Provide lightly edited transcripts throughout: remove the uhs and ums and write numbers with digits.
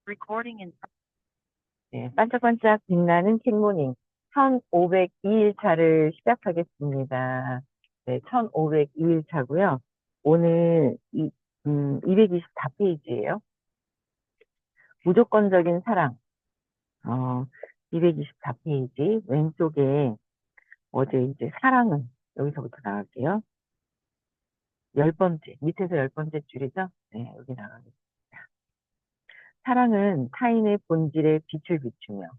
Recording in 네, 반짝반짝 빛나는 굿모닝 1502일차를 시작하겠습니다. 네, 1502일차고요. 오늘 224페이지예요. 무조건적인 사랑. 224페이지 왼쪽에 어제 이제 사랑은 여기서부터 나갈게요. 10번째, 밑에서 10번째 줄이죠? 네, 여기 나가겠습니다. 사랑은 타인의 본질에 빛을 비추며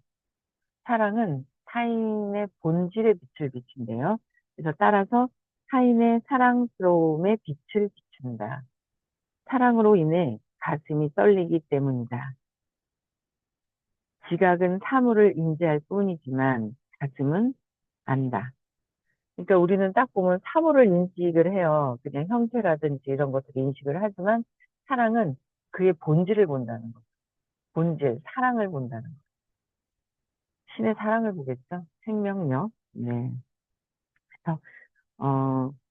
사랑은 타인의 본질에 빛을 비춘대요. 그래서 따라서 타인의 사랑스러움에 빛을 비춘다. 사랑으로 인해 가슴이 떨리기 때문이다. 지각은 사물을 인지할 뿐이지만 가슴은 안다. 그러니까 우리는 딱 보면 사물을 인식을 해요. 그냥 형태라든지 이런 것들을 인식을 하지만 사랑은 그의 본질을 본다는 거. 본질, 사랑을 본다는 거. 신의 사랑을 보겠죠? 생명력. 네. 그래서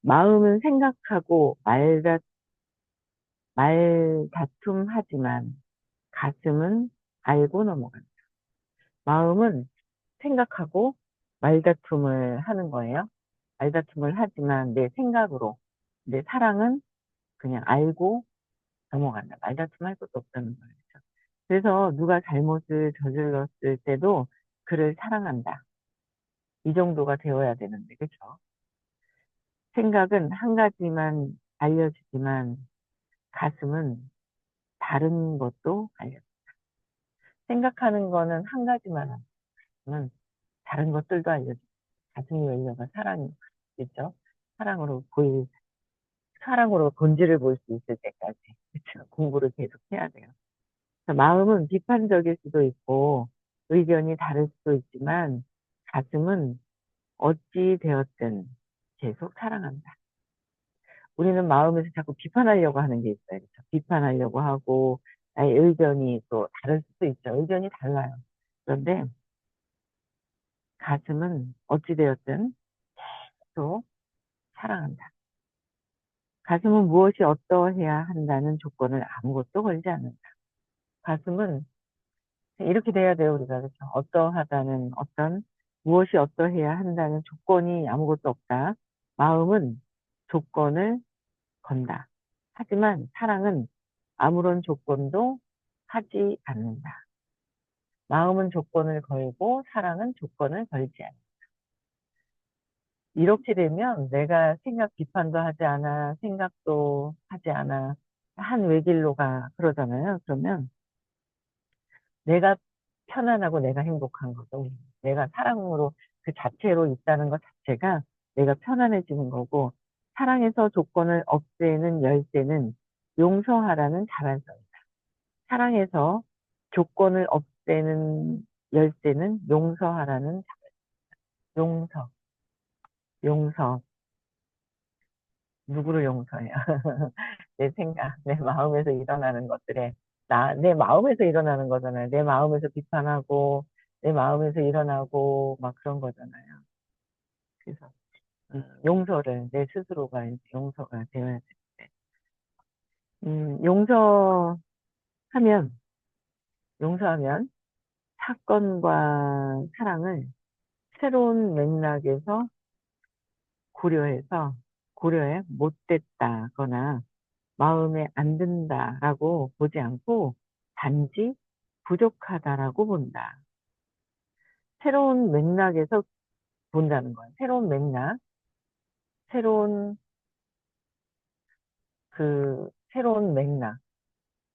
마음은 생각하고 말다툼하지만 가슴은 알고 넘어간다. 마음은 생각하고 말다툼을 하는 거예요. 말다툼을 하지만 내 생각으로, 내 사랑은 그냥 알고 넘어간다. 말다툼할 것도 없다는 거예요. 그래서 누가 잘못을 저질렀을 때도 그를 사랑한다. 이 정도가 되어야 되는데, 그렇죠? 생각은 한 가지만 알려주지만 가슴은 다른 것도 알려. 생각하는 거는 한 가지만 하면 다른 것들도 알려줘. 가슴이 열려가 사랑이겠죠? 사랑으로 사랑으로 본질을 볼 수 있을 때까지. 그렇죠? 공부를 계속 해야 돼요. 마음은 비판적일 수도 있고, 의견이 다를 수도 있지만, 가슴은 어찌 되었든 계속 사랑한다. 우리는 마음에서 자꾸 비판하려고 하는 게 있어요. 그렇죠? 비판하려고 하고, 나의 의견이 또 다를 수도 있죠. 의견이 달라요. 그런데 가슴은 어찌되었든 또 사랑한다. 가슴은 무엇이 어떠해야 한다는 조건을 아무것도 걸지 않는다. 가슴은 이렇게 돼야 돼요, 우리가. 그렇죠? 어떠하다는 무엇이 어떠해야 한다는 조건이 아무것도 없다. 마음은 조건을 건다. 하지만 사랑은 아무런 조건도 하지 않는다. 마음은 조건을 걸고 사랑은 조건을 걸지 않는다. 이렇게 되면 내가 생각 비판도 하지 않아, 생각도 하지 않아, 한 외길로 가, 그러잖아요. 그러면 내가 편안하고 내가 행복한 거죠. 내가 사랑으로 그 자체로 있다는 것 자체가 내가 편안해지는 거고, 사랑에서 조건을 없애는 열쇠는 용서하라는 자발성이다. 사랑에서 조건을 없애는 열쇠는 용서하라는 용서, 용서. 누구를 용서해요? 내 생각, 내 마음에서 일어나는 것들에, 내 마음에서 일어나는 거잖아요. 내 마음에서 비판하고, 내 마음에서 일어나고, 막 그런 거잖아요. 그래서, 용서를, 내 스스로가 이제 용서가 되어야 되는데, 용서하면 사건과 사랑을 새로운 맥락에서 고려해 못됐다거나 마음에 안 든다라고 보지 않고 단지 부족하다라고 본다. 새로운 맥락에서 본다는 거예요. 새로운 맥락, 새로운 새로운 맥락,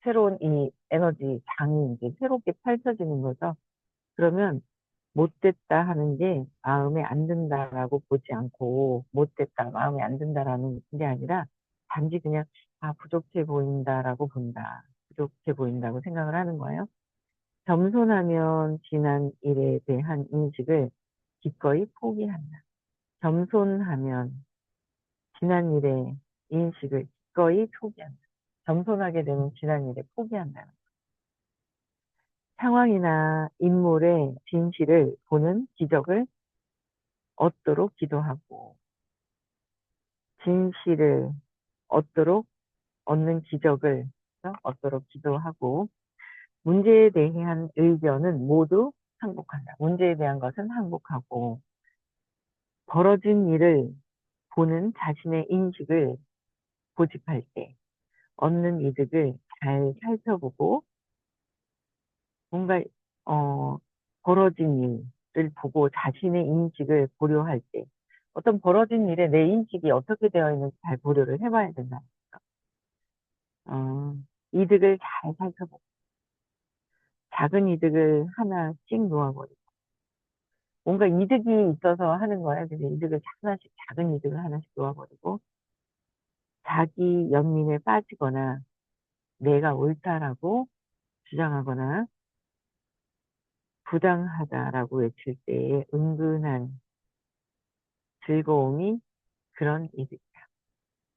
새로운 이 에너지 장이 이제 새롭게 펼쳐지는 거죠. 그러면 못됐다 하는 게 마음에 안 든다라고 보지 않고 못됐다, 마음에 안 든다라는 게 아니라 단지 그냥 부족해 보인다라고 본다. 부족해 보인다고 생각을 하는 거예요. 겸손하면 지난 일에 대한 인식을 기꺼이 포기한다. 겸손하면 지난 일의 인식을 기꺼이 포기한다. 겸손하게 되면 지난 일에 포기한다. 상황이나 인물의 진실을 보는 기적을 얻도록 기도하고, 진실을 얻도록 얻는 기적을 얻도록 기도하고, 문제에 대한 의견은 모두 항복한다. 문제에 대한 것은 항복하고, 벌어진 일을 보는 자신의 인식을 고집할 때, 얻는 이득을 잘 살펴보고, 뭔가, 어, 벌어진 일을 보고 자신의 인식을 고려할 때, 어떤 벌어진 일에 내 인식이 어떻게 되어 있는지 잘 고려를 해봐야 된다. 어, 이득을 잘 살펴보고, 작은 이득을 하나씩 놓아버리고, 뭔가 이득이 있어서 하는 거야. 그래서 이득을 하나씩, 작은 이득을 하나씩 놓아버리고, 자기 연민에 빠지거나, 내가 옳다라고 주장하거나, 부당하다라고 외칠 때의 은근한 즐거움이 그런 이득이야.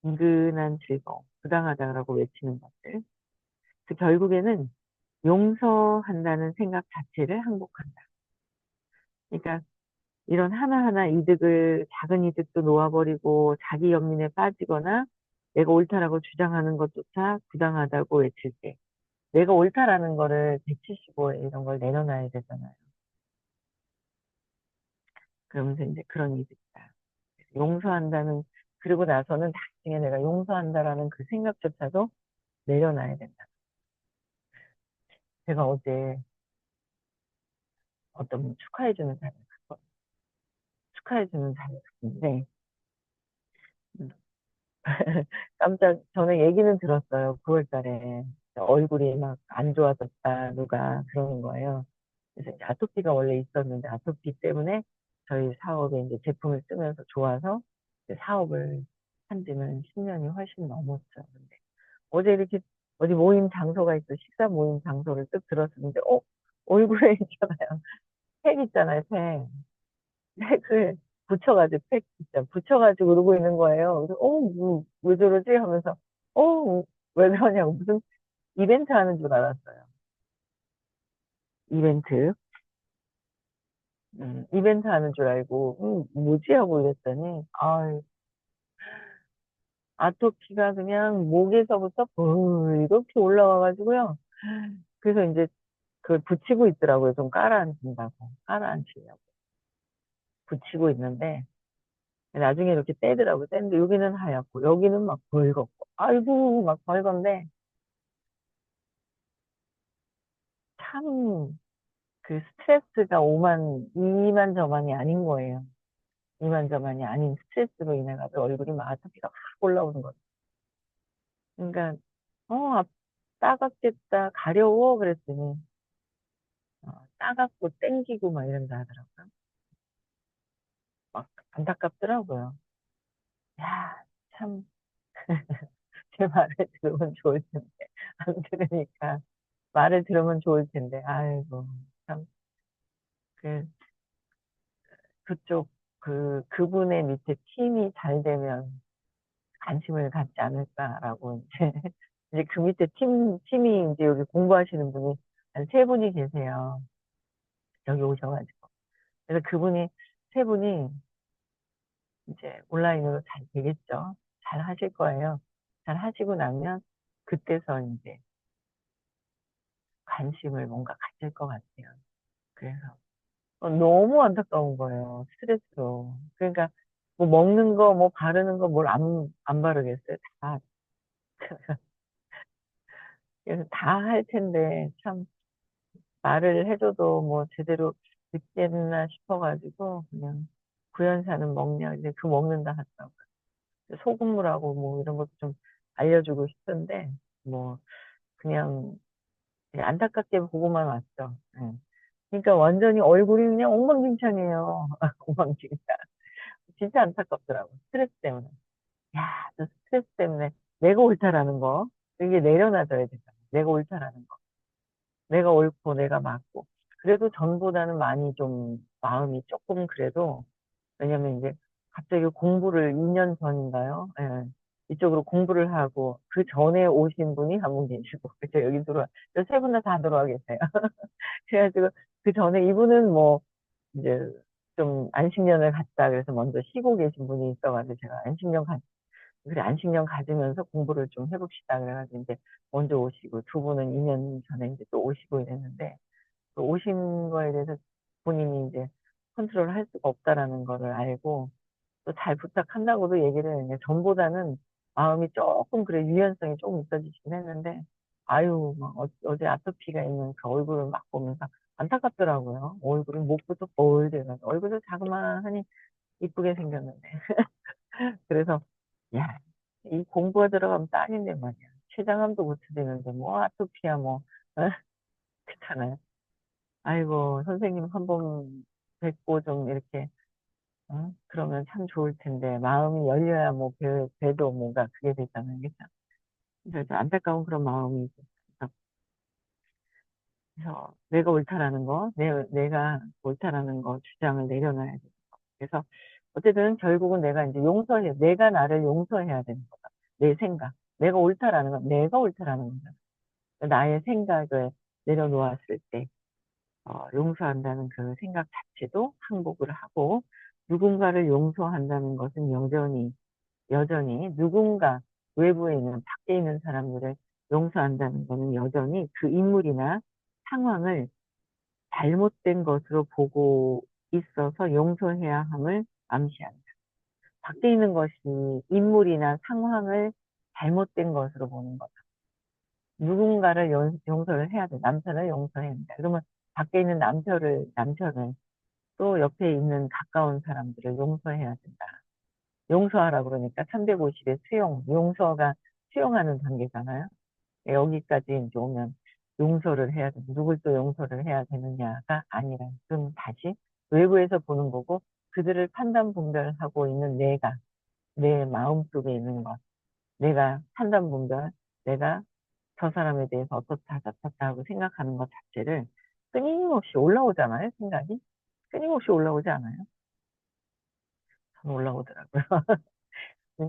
은근한 즐거움, 부당하다라고 외치는 것들. 그 결국에는 용서한다는 생각 자체를 항복한다. 그러니까 이런 하나하나 이득을, 작은 이득도 놓아버리고 자기 연민에 빠지거나 내가 옳다라고 주장하는 것조차 부당하다고 외칠 때 내가 옳다라는 거를 175 이런 걸 내려놔야 되잖아요. 그러면서 이제 그런 이득이다. 용서한다는, 그리고 나서는 나중에 내가 용서한다라는 그 생각조차도 내려놔야 된다. 제가 어제 어떤 분 축하해주는 사람을 축하해주는 사람을 봤는데, 깜짝, 저는 얘기는 들었어요. 9월 달에. 얼굴이 막 안 좋아졌다, 누가 그러는 거예요. 그래서 이제 아토피가 원래 있었는데, 아토피 때문에 저희 사업에 이제 제품을 쓰면서 좋아서 이제 사업을 한 지는 10년이 훨씬 넘었죠. 근데 어제 이렇게 어디 모임 장소가 있어, 식사 모임 장소를 쓱 들었는데, 얼굴에 있잖아요. 팩 있잖아요, 팩. 팩을 붙여가지고, 팩 진짜 붙여가지고 그러고 있는 거예요. 그래서, 왜 저러지? 하면서, 왜 그러냐고, 무슨 이벤트 하는 줄 알았어요. 이벤트. 이벤트 하는 줄 알고, 뭐지? 하고 이랬더니, 아토피가 그냥 목에서부터 이렇게 올라와가지고요. 그래서 이제 그걸 붙이고 있더라고요. 좀 깔아앉힌다고. 깔아앉히려고. 붙이고 있는데, 나중에 이렇게 떼더라고요. 떼는데 여기는 하얗고, 여기는 막 벌겋고, 아이고, 막 벌건데, 참, 그 스트레스가 이만저만이 아닌 거예요. 이만저만이 아닌 스트레스로 인해가지고 얼굴이 막 아토피가 확 올라오는 거죠. 그러니까, 아, 따갑겠다, 가려워, 그랬더니, 따갑고 땡기고 막 이런다 하더라고요. 막 안타깝더라고요. 야, 참, 제 말을 들으면 좋을 텐데, 안 들으니까, 말을 들으면 좋을 텐데, 아이고, 참, 그, 그쪽, 그분의 밑에 팀이 잘 되면 관심을 갖지 않을까라고, 이제, 이제 그 밑에 팀이 이제 여기 공부하시는 분이 한 세 분이 계세요. 여기 오셔가지고. 그래서 그분이, 세 분이 이제 온라인으로 잘 되겠죠. 잘 하실 거예요. 잘 하시고 나면 그때서 이제 관심을 뭔가 가질 것 같아요. 그래서 너무 안타까운 거예요. 스트레스로. 그러니까 뭐 먹는 거, 뭐 바르는 거 뭘 안 바르겠어요. 다. 그래서 다 할 텐데 참 말을 해줘도 뭐 제대로 듣겠나 싶어가지고 그냥 구연사는 먹냐. 이제 그 먹는다 하더라고요. 소금물하고 뭐 이런 것도 좀 알려주고 싶은데 뭐 그냥 안타깝게 보고만 왔죠. 예. 그러니까 완전히 얼굴이 그냥 엉망진창이에요. 엉망진창. 진짜 안타깝더라고. 스트레스 때문에. 야, 저 스트레스 때문에 내가 옳다라는 거. 이게 내려놔줘야 되잖아. 내가 옳다라는 거. 내가 옳고 내가 맞고. 그래도 전보다는 많이 좀 마음이 조금 그래도, 왜냐면 이제 갑자기 공부를 2년 전인가요? 예. 이쪽으로 공부를 하고 그 전에 오신 분이 한 분 계시고 그죠, 여기 들어와 세 분 다 들어와 계세요. 그래가지고 그 전에 이분은 뭐 이제 좀 안식년을 갔다 그래서 먼저 쉬고 계신 분이 있어가지고 제가 안식년 그래, 안식년 가지면서 공부를 좀 해봅시다. 그래가지고 이제 먼저 오시고, 두 분은 2년 전에 이제 또 오시고 이랬는데, 그 오신 거에 대해서 본인이 이제 컨트롤 할 수가 없다라는 거를 알고, 또 잘 부탁한다고도 얘기를 했는데, 전보다는 마음이 조금 그래, 유연성이 조금 있어지긴 했는데, 아유, 막 어제 아토피가 있는 그 얼굴을 막 보면서 안타깝더라고요. 얼굴은 목부터 볼대가지고, 얼굴도 자그마하니 이쁘게 생겼는데. 그래서, 야, 이 공부가 들어가면 딸인데 말이야. 췌장암도 고쳐지는데, 뭐, 아토피야, 뭐, 어? 그렇잖아요. 아이고, 선생님 한 번 뵙고 좀 이렇게, 그러면 참 좋을 텐데, 마음이 열려야 뭐, 배도 뭔가 그게 되잖아요. 그죠? 그래서 안타까운 그런 마음이 있어요. 그래서 내가 옳다라는 거, 내가 옳다라는 거 주장을 내려놔야 돼. 그래서 어쨌든 결국은 내가 이제 내가 나를 용서해야 되는 거다. 내 생각. 내가 옳다라는 건 내가 옳다라는 거다. 나의 생각을 내려놓았을 때, 용서한다는 그 생각 자체도 항복을 하고, 누군가를 용서한다는 것은 여전히 누군가 외부에 있는, 밖에 있는 사람들을 용서한다는 것은 여전히 그 인물이나 상황을 잘못된 것으로 보고 있어서 용서해야 함을 암시한다. 밖에 있는 것이 인물이나 상황을 잘못된 것으로 보는 거다. 누군가를 용서를 해야 돼. 남편을 용서해야 된다. 그러면 밖에 있는 남편을 또 옆에 있는 가까운 사람들을 용서해야 된다. 용서하라 그러니까 350의 용서가 수용하는 단계잖아요. 여기까지 이제 오면 용서를 해야 돼. 누굴 또 용서를 해야 되느냐가 아니라, 그럼 다시 외부에서 보는 거고, 그들을 판단 분별하고 있는 내 마음 속에 있는 것, 내가 판단 분별, 내가 저 사람에 대해서 어떻다, 저렇다 하고 생각하는 것 자체를 끊임없이 올라오잖아요, 생각이. 끊임없이 올라오지 않아요? 저는 올라오더라고요.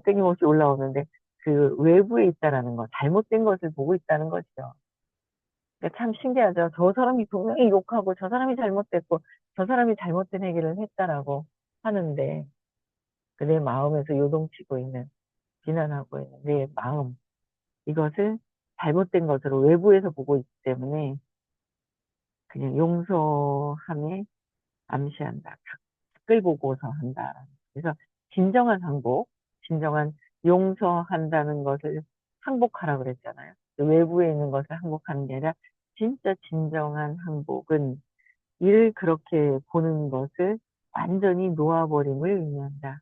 끊임없이 올라오는데, 그 외부에 있다라는 거, 잘못된 것을 보고 있다는 거죠. 그러니까 참 신기하죠. 저 사람이 분명히 욕하고 저 사람이 잘못됐고 저 사람이 잘못된 얘기를 했다라고 하는데 그 내 마음에서 요동치고 있는 비난하고 있는 내 마음 이것을 잘못된 것으로 외부에서 보고 있기 때문에 그냥 용서함에 암시한다. 밖을 보고서 한다. 그래서 진정한 항복, 진정한 용서한다는 것을 항복하라 그랬잖아요. 외부에 있는 것을 항복하는 게 아니라 진짜 진정한 항복은 이를 그렇게 보는 것을 완전히 놓아버림을 의미한다.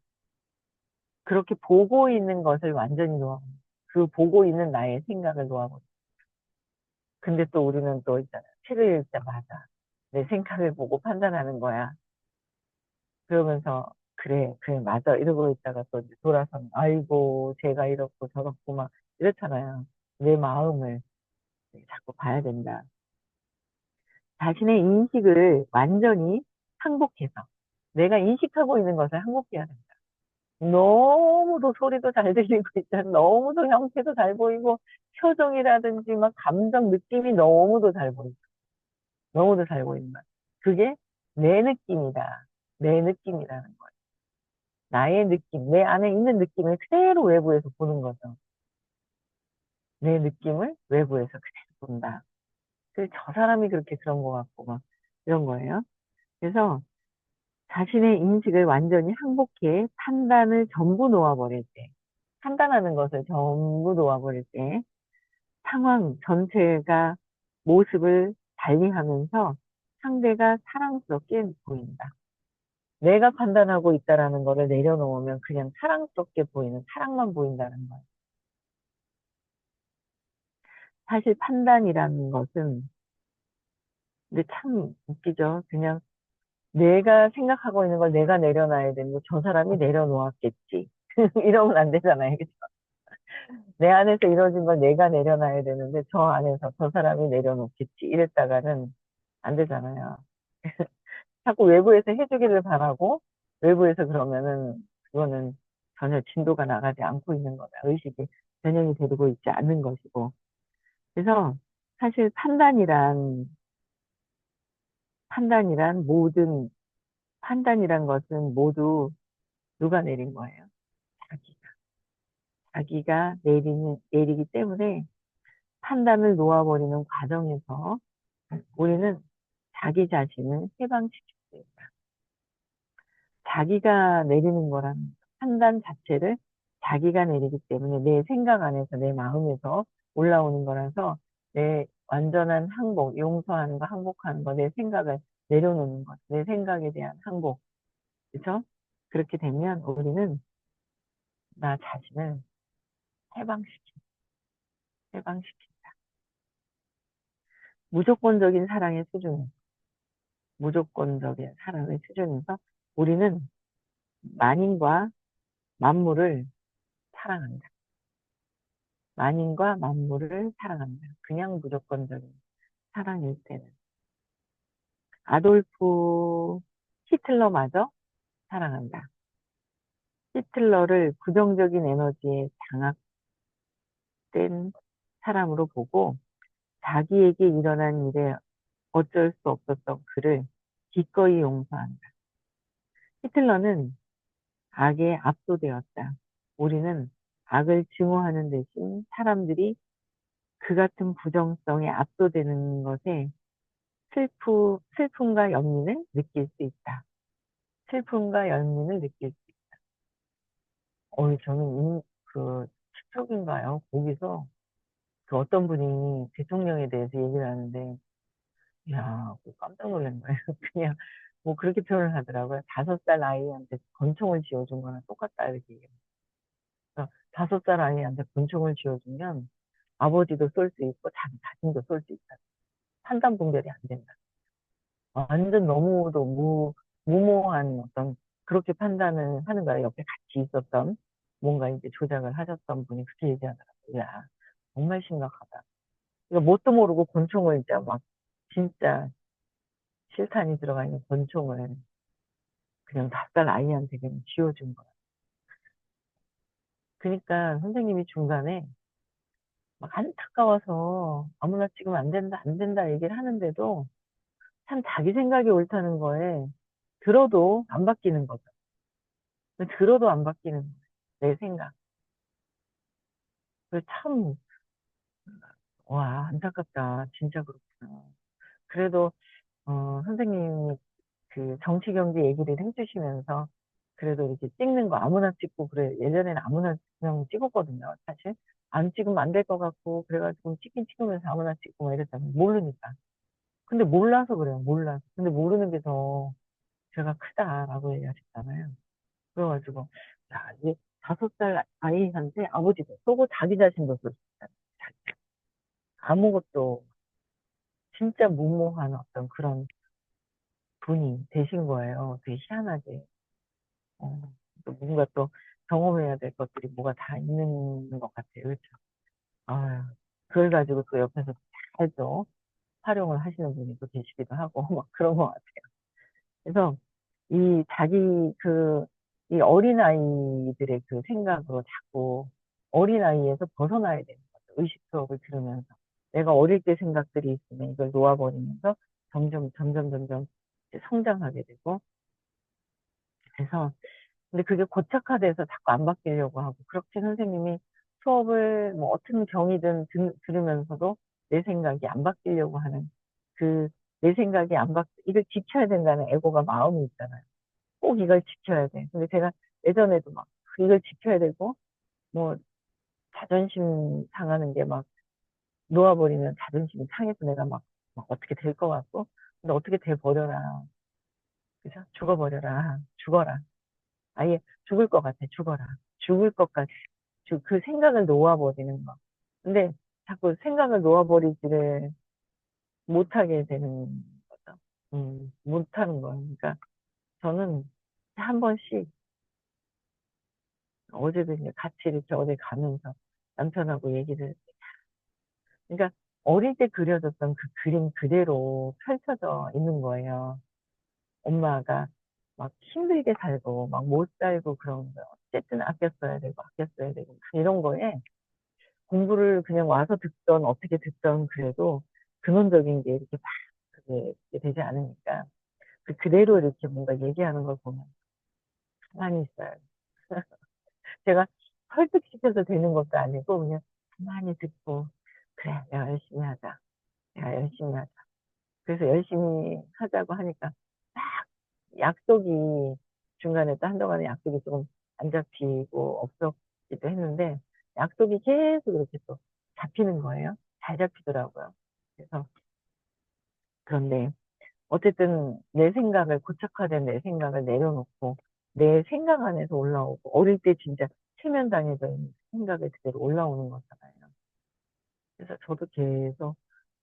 그렇게 보고 있는 것을 완전히 놓아버림. 그 보고 있는 나의 생각을 놓아버림. 근데 또 우리는 또 있잖아요. 책을 읽자마자 내 생각을 보고 판단하는 거야. 그러면서 그래 맞아 이러고 있다가 또 이제 돌아서는 아이고 제가 이렇고 저렇고 막 이렇잖아요. 내 마음을 자꾸 봐야 된다. 자신의 인식을 완전히 항복해서 내가 인식하고 있는 것을 항복해야 된다. 너무도 소리도 잘 들리고 있잖아. 너무도 형태도 잘 보이고 표정이라든지 막 감정 느낌이 너무도 잘 보이고 너무도 잘 보이는 거야. 그게 내 느낌이다. 내 느낌이라는 거야. 나의 느낌, 내 안에 있는 느낌을 그대로 외부에서 보는 거죠. 내 느낌을 외부에서 그대로 본다. 그래서 저 사람이 그렇게 그런 것 같고 막 이런 거예요. 그래서 자신의 인식을 완전히 항복해 판단을 전부 놓아버릴 때, 판단하는 것을 전부 놓아버릴 때 상황 전체가 모습을 달리하면서 상대가 사랑스럽게 보인다. 내가 판단하고 있다라는 거를 내려놓으면 그냥 사랑스럽게 보이는, 사랑만 보인다는 거예요. 사실 판단이라는 것은, 근데 참 웃기죠. 그냥 내가 생각하고 있는 걸 내가 내려놔야 되는데 저 사람이 내려놓았겠지. 이러면 안 되잖아요. 그죠? 내 안에서 이루어진 걸 내가 내려놔야 되는데 저 안에서 저 사람이 내려놓겠지. 이랬다가는 안 되잖아요. 자꾸 외부에서 해주기를 바라고 외부에서 그러면은 그거는 전혀 진도가 나가지 않고 있는 거다. 의식이 변형이 되고 있지 않는 것이고. 그래서 사실 판단이란 모든 판단이란 것은 모두 누가 내린 거예요? 자기가. 자기가 내리기 때문에 판단을 놓아버리는 과정에서 우리는 자기 자신을 해방시킬 수 있다. 자기가 내리는 거라는 판단 자체를 자기가 내리기 때문에 내 생각 안에서 내 마음에서 올라오는 거라서 내 완전한 항복, 용서하는 거, 항복하는 거, 내 생각을 내려놓는 것, 내 생각에 대한 항복. 그죠? 그렇게 되면 우리는 나 자신을 해방시킨, 해방시킨다. 무조건적인 사랑의 수준에, 무조건적인 사랑의 수준에서 우리는 만인과 만물을 사랑한다. 만인과 만물을 사랑한다. 그냥 무조건적인 사랑일 때는. 아돌프 히틀러마저 사랑한다. 히틀러를 부정적인 에너지에 장악된 사람으로 보고 자기에게 일어난 일에 어쩔 수 없었던 그를 기꺼이 용서한다. 히틀러는 악에 압도되었다. 우리는 악을 증오하는 대신 사람들이 그 같은 부정성에 압도되는 것에 슬픔과 연민을 느낄 수 있다. 슬픔과 연민을 느낄 수 있다. 저는 틱톡인가요? 거기서 그 어떤 분이 대통령에 대해서 얘기를 하는데, 야, 깜짝 놀란 거예요. 그냥, 뭐 그렇게 표현을 하더라고요. 5살 아이한테 권총을 쥐어준 거랑 똑같다, 이렇게 얘기해요. 그러니까 5살 아이한테 권총을 쥐어주면 아버지도 쏠 수 있고 자기 자신도 쏠 수 있다. 판단 분별이 안 된다. 완전 너무도 무모한 어떤 그렇게 판단을 하는 거야. 옆에 같이 있었던 뭔가 이제 조작을 하셨던 분이 그렇게 얘기하더라고요. 야, 정말 심각하다. 그러니까 뭣도 모르고 권총을 이제 막 진짜 실탄이 들어가 있는 권총을 그냥 5살 아이한테 그냥 쥐어준 거야. 그러니까 선생님이 중간에 막 안타까워서 아무나 찍으면 안 된다, 안 된다 얘기를 하는데도 참 자기 생각이 옳다는 거에 들어도 안 바뀌는 거죠. 들어도 안 바뀌는 거예요. 내 생각. 그래서 참, 와, 안타깝다. 진짜 그렇구나. 그래도, 선생님이 그 정치 경제 얘기를 해주시면서 그래도 이렇게 찍는 거 아무나 찍고 그래. 예전에는 아무나 그냥 찍었거든요. 사실. 안 찍으면 안 될 것 같고, 그래가지고 찍긴 찍으면서 아무나 찍고 막 이랬잖아요. 모르니까. 근데 몰라서 그래요. 몰라서. 근데 모르는 게 더 죄가 크다라고 얘기하셨잖아요. 그래가지고, 야, 이제 5살 아이한테 아버지도 쏘고 자기 자신도 쏠 수 있다. 아무것도 진짜 무모한 어떤 그런 분이 되신 거예요. 되게 희한하게. 어, 또 뭔가 또 경험해야 될 것들이 뭐가 다 있는 것 같아요. 그렇죠? 아, 그걸 가지고 또 옆에서 잘 또 활용을 하시는 분이 또 계시기도 하고, 막 그런 것 같아요. 그래서 이 자기 이 어린아이들의 그 생각으로 자꾸 어린아이에서 벗어나야 되는 거죠. 의식 수업을 들으면서. 내가 어릴 때 생각들이 있으면 이걸 놓아버리면서 점점 이제 성장하게 되고. 그래서, 근데 그게 고착화돼서 자꾸 안 바뀌려고 하고, 그렇게 선생님이 수업을 뭐 어떤 경위든 들으면서도 내 생각이 안 바뀌려고 하는 그, 내 생각이 이걸 지켜야 된다는 애고가 마음이 있잖아요. 꼭 이걸 지켜야 돼. 근데 제가 예전에도 막 이걸 지켜야 되고, 뭐 자존심 상하는 게 막 놓아버리면 자존심이 상해서 내가 막 어떻게 될 것 같고, 근데 어떻게 돼 버려라. 그죠? 죽어버려라. 죽어라. 아예 죽을 것 같아. 죽어라. 죽을 것 같아. 그 생각을 놓아버리는 거. 근데 자꾸 생각을 놓아버리지를 못하게 되는 거죠. 못하는 거예요. 그러니까 저는 한 번씩 어제도 이제 같이 이렇게 어디 가면서 남편하고 얘기를, 그러니까 어릴 때 그려졌던 그 그림 그대로 펼쳐져 있는 거예요. 엄마가 막 힘들게 살고, 막 못 살고 그런 거. 어쨌든 아껴 써야 되고, 막 이런 거에 공부를 그냥 와서 듣던, 어떻게 듣던 그래도 근원적인 게 이렇게 막 그게 되지 않으니까 그 그대로 이렇게 뭔가 얘기하는 걸 보면 가만히 있어요. 제가 설득시켜서 되는 것도 아니고, 그냥 가만히 듣고, 그래, 내가 열심히 하자. 내가 열심히 하자. 그래서 열심히 하자고 하니까, 딱 약속이, 중간에 또 한동안에 약속이 조금 안 잡히고 없었기도 했는데, 약속이 계속 이렇게 또 잡히는 거예요. 잘 잡히더라고요. 그래서, 그런데, 어쨌든 내 생각을, 고착화된 내 생각을 내려놓고, 내 생각 안에서 올라오고, 어릴 때 진짜 체면당해져 있는 생각이 그대로 올라오는 거잖아요. 그래서 저도 계속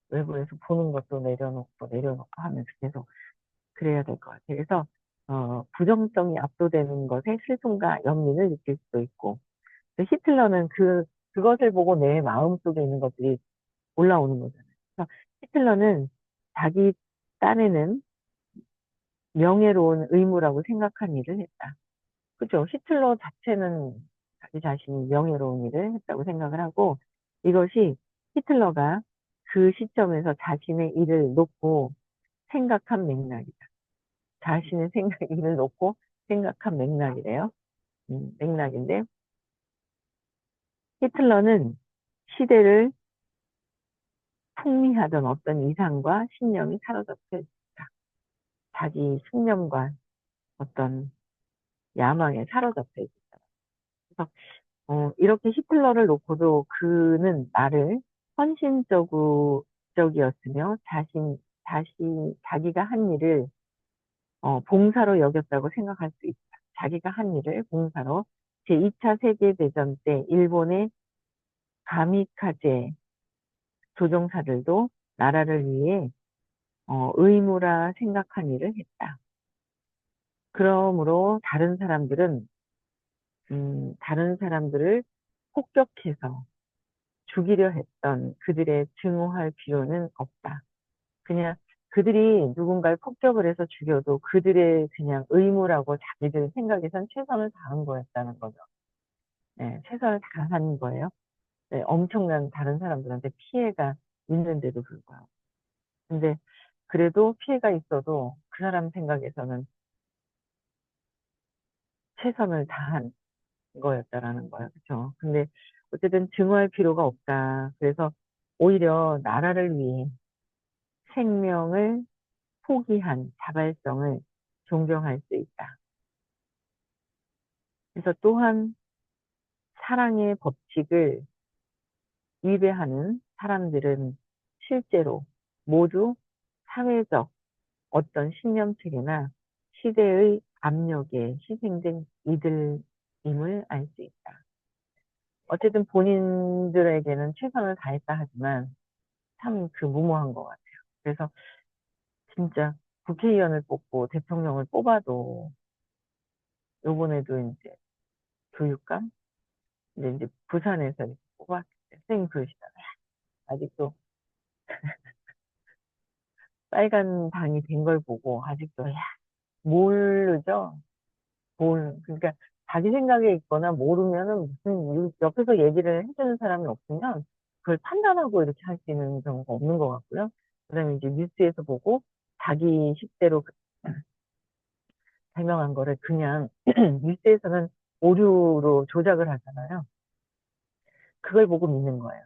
외부에서 보는 것도 내려놓고 하면서 계속 그래야 될 것 같아요. 그래서, 부정성이 압도되는 것에 슬픔과 연민을 느낄 수도 있고, 히틀러는 그것을 보고 내 마음속에 있는 것들이 올라오는 거잖아요. 그래서 히틀러는 자기 딴에는 명예로운 의무라고 생각한 일을 했다. 그죠? 히틀러 자체는 자기 자신이 명예로운 일을 했다고 생각을 하고, 이것이 히틀러가 그 시점에서 자신의 일을 놓고 생각한 맥락이다. 자신의 일을 놓고 생각한 맥락이래요. 맥락인데, 히틀러는 시대를 풍미하던 어떤 이상과 신념이 사로잡혀 있다. 자기 신념과 어떤 야망에 사로잡혀 있다. 그래서 이렇게 히틀러를 놓고도 그는 나를 헌신적이었으며 자기가 한 일을 봉사로 여겼다고 생각할 수 있다. 자기가 한 일을 봉사로 제2차 세계대전 때 일본의 가미카제 조종사들도 나라를 위해 의무라 생각한 일을 했다. 그러므로 다른 사람들을 폭격해서 죽이려 했던 그들의 증오할 필요는 없다. 그냥 그들이 누군가를 폭격을 해서 죽여도 그들의 그냥 의무라고 자기들 생각에선 최선을 다한 거였다는 거죠. 네, 최선을 다한 거예요. 네, 엄청난 다른 사람들한테 피해가 있는데도 불구하고. 근데 그래도 피해가 있어도 그 사람 생각에서는 최선을 다한 거였다라는 거예요. 그렇죠? 근데 어쨌든 증오할 필요가 없다. 그래서 오히려 나라를 위해 생명을 포기한 자발성을 존경할 수 있다. 그래서 또한 사랑의 법칙을 위배하는 사람들은 실제로 모두 사회적 어떤 신념체계나 시대의 압력에 희생된 이들임을 알 수 있다. 어쨌든 본인들에게는 최선을 다했다 하지만 참 그 무모한 것 같아요. 그래서 진짜 국회의원을 뽑고 대통령을 뽑아도 요번에도 이제 교육감? 근데 이제 부산에서 이렇게 뽑았을 때 선생님 그러시잖아요. 아직도 빨간 당이 된 걸 보고 아직도 야 모르죠. 그러니까 자기 생각에 있거나 모르면은 무슨 옆에서 얘기를 해주는 사람이 없으면 그걸 판단하고 이렇게 할 수 있는 경우가 없는 것 같고요. 그다음에 이제 뉴스에서 보고 자기 식대로 설명한 거를 그냥 뉴스에서는 오류로 조작을 하잖아요. 그걸 보고 믿는 거예요.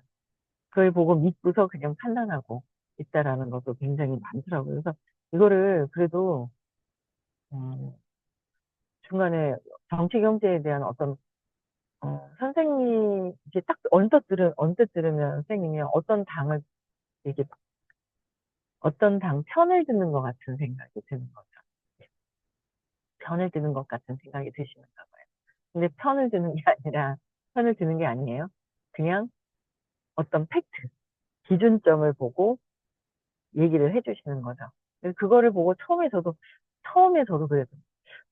그걸 보고 믿고서 그냥 판단하고 있다라는 것도 굉장히 많더라고요. 그래서 이거를 그래도 중간에 정치 경제에 대한 어떤 선생님 이제 딱 언뜻 들으면 선생님이 이렇게 어떤 당 편을 드는 것 같은 생각이 드는 거죠. 편을 드는 것 같은 생각이 드시는가 봐요. 근데 편을 드는 게 아니에요. 그냥 어떤 팩트, 기준점을 보고 얘기를 해주시는 거죠. 그래서 그거를 보고 처음에 저도 그래서,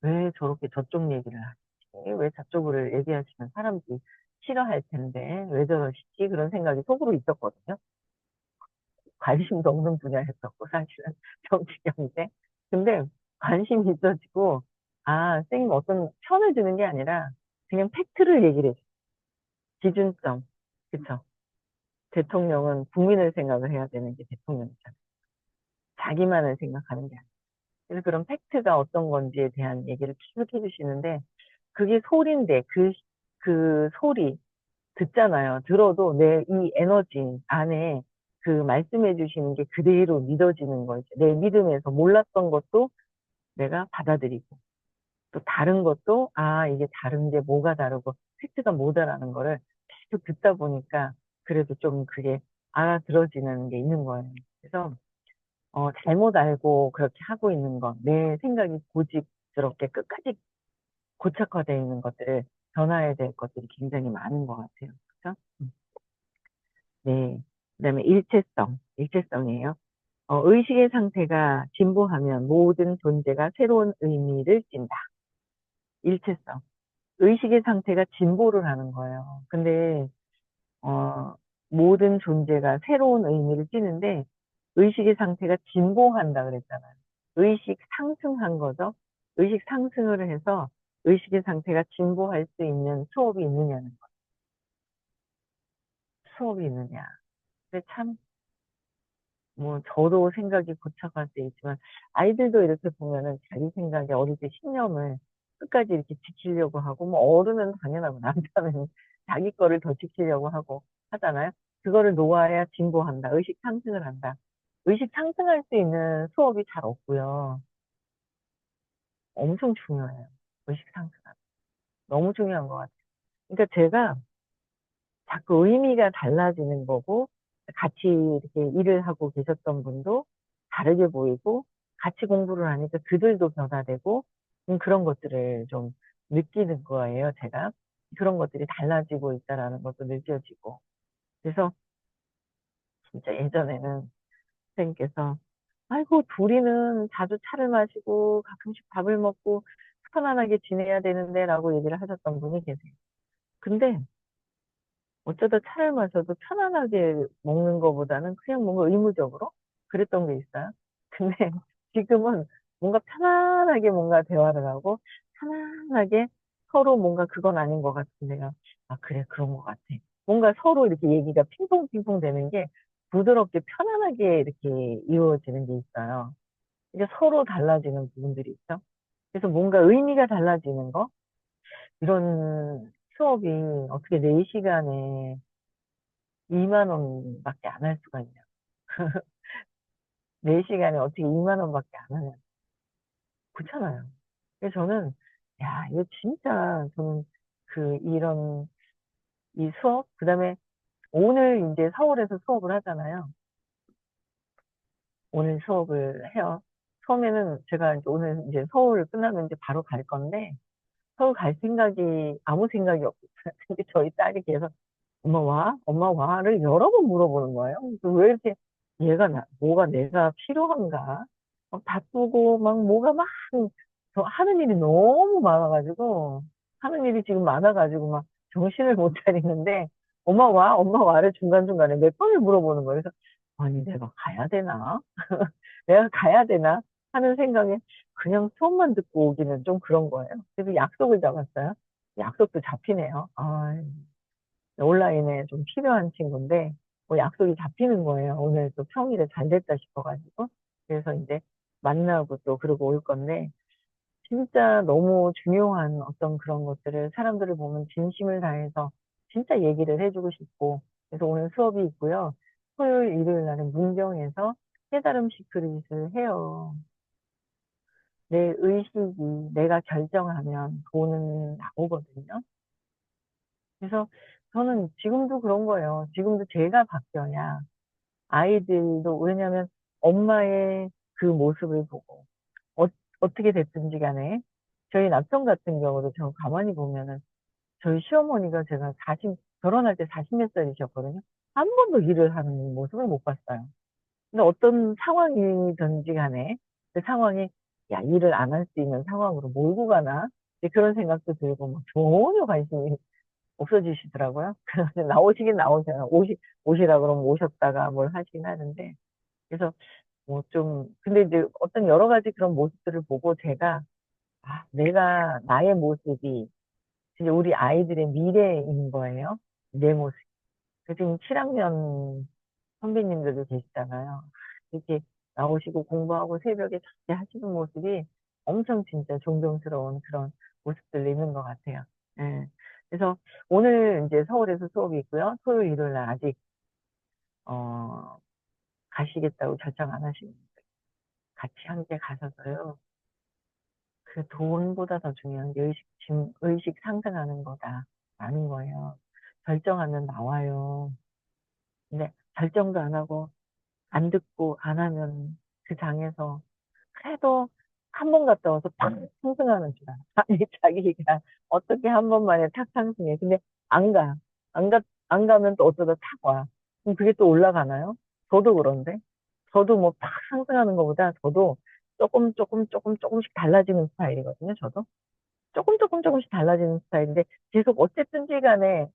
왜 저렇게 저쪽 얘기를 하시지? 왜 저쪽을 얘기하시면 사람들이 싫어할 텐데, 왜 저러시지? 그런 생각이 속으로 있었거든요. 관심도 없는 분야였었고, 사실은, 정치 경제. 근데 관심이 있어지고, 아, 선생님 어떤 편을 드는 게 아니라, 그냥 팩트를 얘기를 해요. 기준점. 그쵸? 대통령은 국민을 생각을 해야 되는 게 대통령이잖아요. 자기만을 생각하는 게 아니에요. 그래서 그런 팩트가 어떤 건지에 대한 얘기를 계속 해주시는데, 그게 소리인데, 그 소리 듣잖아요. 들어도 내 이 에너지 안에 그 말씀해 주시는 게 그대로 믿어지는 거죠. 내 믿음에서 몰랐던 것도 내가 받아들이고, 또 다른 것도, 아, 이게 다른 게 뭐가 다르고, 팩트가 뭐다라는 거를 계속 듣다 보니까, 그래도 좀 그게 알아들어지는 게 있는 거예요. 그래서, 잘못 알고 그렇게 하고 있는 것, 내 생각이 고집스럽게 끝까지 고착화되어 있는 것들을 변화해야 될 것들이 굉장히 많은 것 같아요. 그죠? 네. 그다음에 일체성이에요. 의식의 상태가 진보하면 모든 존재가 새로운 의미를 띈다. 일체성. 의식의 상태가 진보를 하는 거예요. 근데, 어, 모든 존재가 새로운 의미를 띠는데, 의식의 상태가 진보한다 그랬잖아요. 의식 상승한 거죠. 의식 상승을 해서 의식의 상태가 진보할 수 있는 수업이 있느냐는 거. 수업이 있느냐. 근데 참, 뭐, 저도 생각이 고착할 때 있지만, 아이들도 이렇게 보면은 자기 생각에 어릴 때 신념을 끝까지 이렇게 지키려고 하고, 뭐, 어른은 당연하고, 남자는 자기 거를 더 지키려고 하고 하잖아요. 그거를 놓아야 진보한다. 의식 상승을 한다. 의식 상승할 수 있는 수업이 잘 없고요. 엄청 중요해요. 의식 상승. 너무 중요한 것 같아요. 그러니까 제가 자꾸 의미가 달라지는 거고, 같이 이렇게 일을 하고 계셨던 분도 다르게 보이고, 같이 공부를 하니까 그들도 변화되고, 그런 것들을 좀 느끼는 거예요, 제가. 그런 것들이 달라지고 있다라는 것도 느껴지고. 그래서 진짜 예전에는 선생님께서, 아이고, 둘이는 자주 차를 마시고 가끔씩 밥을 먹고 편안하게 지내야 되는데 라고 얘기를 하셨던 분이 계세요. 근데 어쩌다 차를 마셔도 편안하게 먹는 것보다는 그냥 뭔가 의무적으로 그랬던 게 있어요. 근데 지금은 뭔가 편안하게 뭔가 대화를 하고 편안하게 서로 뭔가 그건 아닌 것 같은데요. 아, 그래, 그런 것 같아. 뭔가 서로 이렇게 얘기가 핑퐁핑퐁 되는 게 부드럽게 편안하게 이렇게 이루어지는 게 있어요. 이게 서로 달라지는 부분들이 있죠. 그래서 뭔가 의미가 달라지는 거, 이런 수업이 어떻게 4시간에 2만 원밖에 안 할 수가 있냐. 4시간에 어떻게 2만 원밖에 안 하냐. 그렇잖아요. 그래서 저는, 야, 이거 진짜, 저는 이런, 이 수업, 그 다음에 오늘 이제 서울에서 수업을 하잖아요. 오늘 수업을 해요. 처음에는 제가 이제 오늘 이제 서울 끝나면 이제 바로 갈 건데, 서울 갈 생각이, 아무 생각이 없어요. 근데 저희 딸이 계속 엄마 와? 엄마 와를 여러 번 물어보는 거예요. 그래서 왜 이렇게 뭐가 내가 필요한가? 막 바쁘고, 막 뭐가 막, 저 하는 일이 너무 많아가지고, 하는 일이 지금 많아가지고 막 정신을 못 차리는데, 엄마 와? 엄마 와를 중간중간에 몇 번을 물어보는 거예요. 그래서, 아니, 내가 가야 되나? 내가 가야 되나? 하는 생각에 그냥 수업만 듣고 오기는 좀 그런 거예요. 그래서 약속을 잡았어요. 약속도 잡히네요. 아, 온라인에 좀 필요한 친구인데, 뭐 약속이 잡히는 거예요. 오늘 또 평일에 잘 됐다 싶어가지고. 그래서 이제 만나고 또 그러고 올 건데, 진짜 너무 중요한 어떤 그런 것들을 사람들을 보면 진심을 다해서 진짜 얘기를 해주고 싶고, 그래서 오늘 수업이 있고요. 토요일, 일요일 날은 문경에서 깨달음 시크릿을 해요. 내 의식이 내가 결정하면 돈은 나오거든요. 그래서 저는 지금도 그런 거예요. 지금도 제가 바뀌어야 아이들도, 왜냐면 엄마의 그 모습을 보고, 어, 어떻게 됐든지 간에, 저희 남편 같은 경우도 저 가만히 보면은, 저희 시어머니가 제가 결혼할 때 40몇 살이셨거든요. 한 번도 일을 하는 모습을 못 봤어요. 근데 어떤 상황이든지 간에, 그 상황이, 야, 일을 안 할 수 있는 상황으로 몰고 가나? 이제 그런 생각도 들고, 뭐 전혀 관심이 없어지시더라고요. 그래서 나오시긴 나오셔요. 오시라 그러면 오셨다가 뭘 하시긴 하는데. 그래서 뭐 좀, 근데 이제 어떤 여러 가지 그런 모습들을 보고 제가, 아, 나의 모습이 진짜 우리 아이들의 미래인 거예요. 내 모습. 그 지금 7학년 선배님들도 계시잖아요. 이렇게 나오시고 공부하고 새벽에 작게 하시는 모습이 엄청 진짜 존경스러운 그런 모습들 있는 것 같아요. 예. 그래서 오늘 이제 서울에서 수업이 있고요. 토요일, 일요일 날 아직, 어, 가시겠다고 결정 안 하시는 분들 같이 함께 가셔서요. 그 돈보다 더 중요한 게 의식 상승하는 거다라는 거예요. 결정하면 나와요. 근데 결정도 안 하고 안 듣고 안 하면 그 장에서 그래도 한 번 갔다 와서 팍 상승하는 줄 알아. 아니, 자기가 어떻게 한 번만에 탁 상승해. 근데 안 가. 안 가면 또 어쩌다 탁 와. 그럼 그게 또 올라가나요? 저도 그런데. 저도 뭐 팍 상승하는 것보다 저도 조금씩 달라지는 스타일이거든요, 저도. 조금씩 달라지는 스타일인데 계속 어쨌든지 간에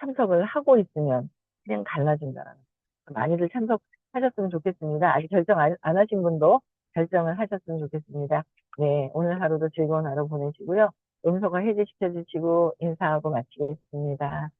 참석을 하고 있으면 그냥 달라진다라는 거. 많이들 참석하셨으면 좋겠습니다. 아직 결정 안 하신 분도 결정을 하셨으면 좋겠습니다. 네, 오늘 하루도 즐거운 하루 보내시고요. 음소거 해제시켜 주시고 인사하고 마치겠습니다.